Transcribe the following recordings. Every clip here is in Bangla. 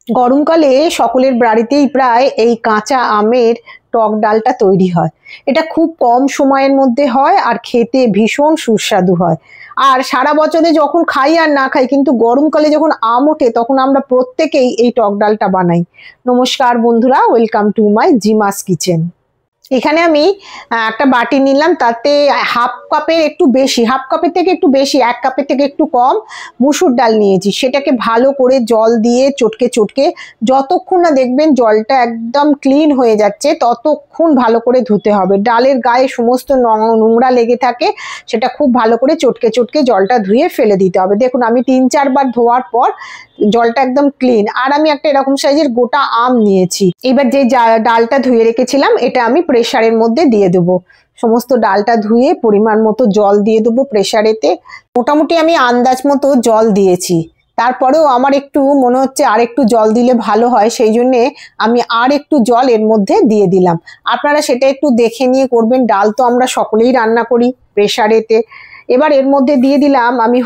গরমকালে সকলের বাড়িতেই প্রায় এই কাঁচা আমের টক ডালটা তৈরি হয়। এটা খুব কম সময়ের মধ্যে হয় আর খেতে ভীষণ সুস্বাদু হয়। আর সারা বছরে যখন খাই আর না খাই, কিন্তু গরমকালে যখন আম ওঠে তখন আমরা প্রত্যেকেই এই টক ডালটা বানাই। নমস্কার বন্ধুরা, ওয়েলকাম টু মাই জিমাস কিচেন। এখানে আমি একটা বাটি নিলাম, তাতে হাফ কাপের একটু বেশি, হাফ কাপের থেকে একটু বেশি, 1 কাপের থেকে একটু কম মুসুর ডাল নিয়েছি। সেটাকে ভালো করে জল দিয়ে চটকে চটকে যতক্ষণ না দেখবেন জলটা একদম ক্লিন হয়ে যাচ্ছে ততক্ষণ ভালো করে ধুতে হবে। ডালের গায়ে সমস্ত নোংরা লেগে থাকে, সেটা খুব ভালো করে চটকে চটকে জলটা ধুয়ে ফেলে দিতে হবে। দেখুন আমি 3-4 বার ধোয়ার পর জলটা একদম ক্লিন। আর আমি একটা এরকম সাইজের গোটা আম নিয়েছি। এবার যে ডালটা ধুয়ে রেখেছিলাম এটা আমি প্রেসারের মধ্যে দিয়ে দেবো। সমস্ত ডালটা ধুয়ে পরিমাণ মতো জল দিয়ে দেবো প্রেসারেতে। মোটামুটি আমি আন্দাজ মতো জল দিয়েছি, তারপরেও আমার একটু মনে হচ্ছে আর একটু জল দিলে ভালো হয়, সেই জন্যে আমি আর একটু জল এর মধ্যে দিয়ে দিলাম। আপনারা সেটা একটু দেখে নিয়ে করবেন। ডাল তো আমরা সকলেই রান্না করি প্রেসারেতে। এবার এর মধ্যে দিয়ে দিলাম আমি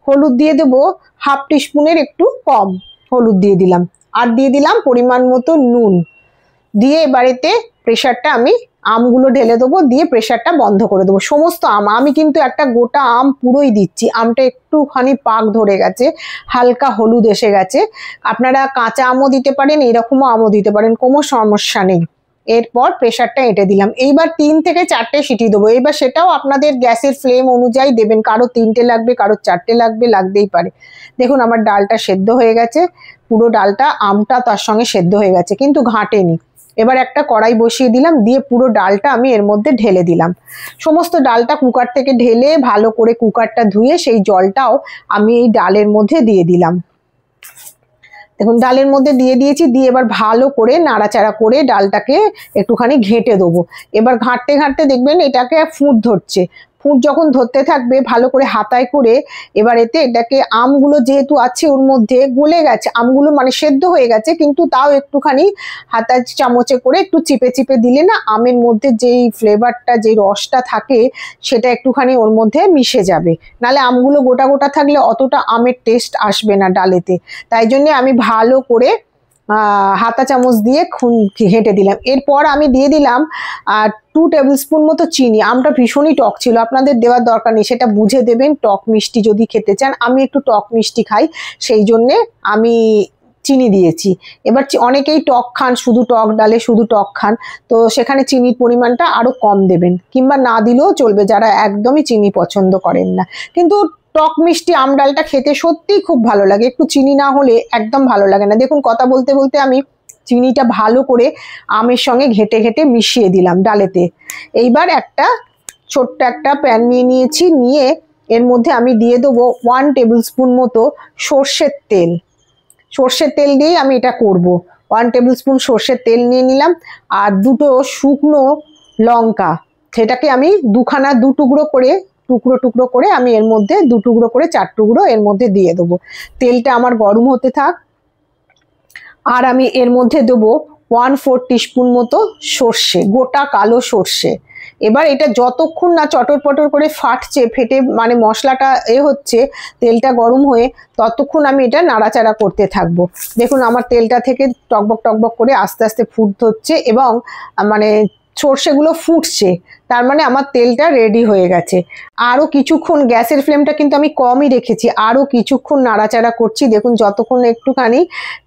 হলুদ দিয়ে দেবো হাফ টিস্পুনের একটু কম হলুদ দিয়ে দিলাম। আর দিয়ে দিলাম পরিমাণ মতো নুন দিয়ে এবারেতে প্রেসারটা আমি আমগুলো ঢেলে দেবো, দিয়ে প্রেসারটা বন্ধ করে দেবো। সমস্ত আমি কিন্তু একটা গোটা আম পুরোই দিচ্ছি। আমটা একটুখানি পাক ধরে গেছে, হালকা হলুদ এসে গেছে। আপনারা কাঁচা আমও দিতে পারেন, এরকমও আমও দিতে পারেন, কোনো সমস্যা নেই। এরপর প্রেসারটা এঁটে দিলাম। এইবার 3 থেকে 4টে সিটি দেবো। এবার সেটাও আপনাদের গ্যাসের ফ্লেম অনুযায়ী দেবেন, কারো 3টে লাগবে, কারো 4টে লাগবে, লাগতেই পারে। দেখুন আমার ডালটা সেদ্ধ হয়ে গেছে, পুরো ডালটা আমটা তার সঙ্গে সেদ্ধ হয়ে গেছে, কিন্তু ঘাঁটেনি। এবার একটা কড়াই বসিয়ে দিলাম, দিয়ে পুরো ডালটা আমি এর মধ্যে ঢেলে দিলাম। সমস্ত ডালটা কুকার থেকে ঢেলে ভালো করে কুকারটা ধুয়ে সেই জলটাও আমি এই ডালের মধ্যে দিয়ে দিলাম। দেখুন ডালের মধ্যে দিয়ে দিয়েছি, দিয়ে এবার ভালো করে নাড়াচাড়া করে ডালটাকে একটুখানি ঘেঁটে দেবো। এবার ঘাঁটতে ঘাঁটতে দেখবেন এটাকে ফুট ধরছে। ফুট যখন ধরতে থাকবে ভালো করে হাতায় করে এবার এটাকে আমগুলো যেহেতু আছে ওর মধ্যে গলে গেছে, আমগুলো মানে সেদ্ধ হয়ে গেছে, কিন্তু তাও একটুখানি হাতায় চামচে করে একটু চিপে চিপে দিলে না আমের মধ্যে যেই ফ্লেভারটা, যেই রসটা থাকে সেটা একটুখানি ওর মধ্যে মিশে যাবে। নাহলে আমগুলো গোটা গোটা থাকলে অতটা আমের টেস্ট আসবে না ডালেতে। তাই জন্যে আমি ভালো করে হাতা চামচ দিয়ে ঘেঁটে দিলাম। এরপর আমি দিয়ে দিলাম 2 টেবিল স্পুন মতো চিনি। আমটা ভীষণই টক ছিল, আপনাদের দেওয়ার দরকার নেই, সেটা বুঝে দেবেন টক মিষ্টি যদি খেতে চান। আমি একটু টক মিষ্টি খাই, সেই জন্যে আমি চিনি দিয়েছি। এবার অনেকেই টক খান, শুধু টক ডালে শুধু টক খান, তো সেখানে চিনির পরিমাণটা আরো কম দেবেন, কিংবা না দিলেও চলবে যারা একদমই চিনি পছন্দ করেন না। কিন্তু টক মিষ্টি আম ডালটা খেতে সত্যিই খুব ভালো লাগে, একটু চিনি না হলে একদম ভালো লাগে না। দেখুন কথা বলতে বলতে আমি চিনিটা ভালো করে আমের সঙ্গে ঘেঁটে ঘেঁটে মিশিয়ে দিলাম ডালেতে। এইবার একটা ছোট্ট একটা প্যান নিয়ে নিয়েছি, নিয়ে এর মধ্যে আমি দিয়ে দেবো 1 টেবিল স্পুন মতো সর্ষের তেল। সর্ষের তেল দিয়েই আমি এটা করব। 1 টেবিল স্পুন সর্ষের তেল নিয়ে নিলাম। আর 2টো শুকনো লঙ্কা, সেটাকে আমি 2 টুকরো করে টুকরো করে আমি এর মধ্যে 2 টুকরো করে 4 টুকরো এর মধ্যে দিয়ে দেবো। তেলটা আমার গরম হতে থাক। আর আমি এর মধ্যে দেবো 1/4 টিস্পুন মতো সর্ষে, গোটা কালো সর্ষে। এবার এটা যতক্ষণ না চটর পটর করে ফাটছে, ফেটে মানে মশলাটা হচ্ছে, তেলটা গরম হয়ে, ততক্ষণ আমি এটা নাড়াচাড়া করতে থাকবো। দেখুন আমার তেলটা থেকে টকবক টকবক করে আস্তে আস্তে ফুট হচ্ছে এবং মানে সর্ষেগুলো ফুটছে, তার মানে আমার তেলটা রেডি হয়ে গেছে। আরও কিছুক্ষণ গ্যাসের ফ্লেমটা কিন্তু আমি কমই রেখেছি, আরও কিছুক্ষণ নাড়াচাড়া করছি। দেখুন যতক্ষণ একটুখানি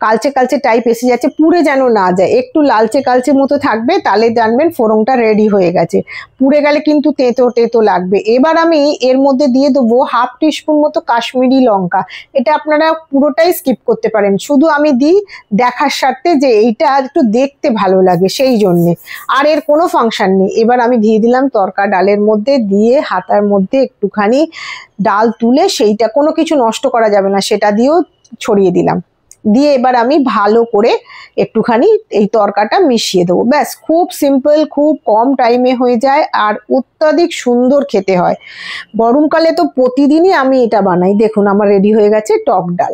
কালচে কালচে টাইপ এসে যাচ্ছে, পুড়ে যেন না যায়, একটু লালচে কালচে মতো থাকবে, তাহলে জানবেন ফোড়নটা রেডি হয়ে গেছে। পুড়ে গেলে কিন্তু তেতো তেতো লাগবে। এবার আমি এর মধ্যে দিয়ে দেবো 1/2 টিস্পুন মতো কাশ্মীরি লঙ্কা। এটা আপনারা পুরোটাই স্কিপ করতে পারেন, শুধু আমি দিই দেখার স্বার্থে যে এইটা একটু দেখতে ভালো লাগে সেই জন্যে, আর এর কোনো ফাংশন নেই। এবার আমি দিয়ে দিলাম তরকা ডালের মধ্যে, দিয়ে হাতার মধ্যে একটুখানি ডাল তুলে, সেইটা কোনো কিছু নষ্ট করা যাবে না, সেটা দিয়েও ছড়িয়ে দিলাম। দিয়ে এবার আমি ভালো করে একটুখানি এই তরকাটা মিশিয়ে দেবো। ব্যাস, খুব সিম্পল, খুব কম টাইমে হয়ে যায় আর অত্যাধিক সুন্দর খেতে হয়। গরমকালে তো প্রতিদিনই আমি এটা বানাই। দেখুন আমার রেডি হয়ে গেছে টক ডাল।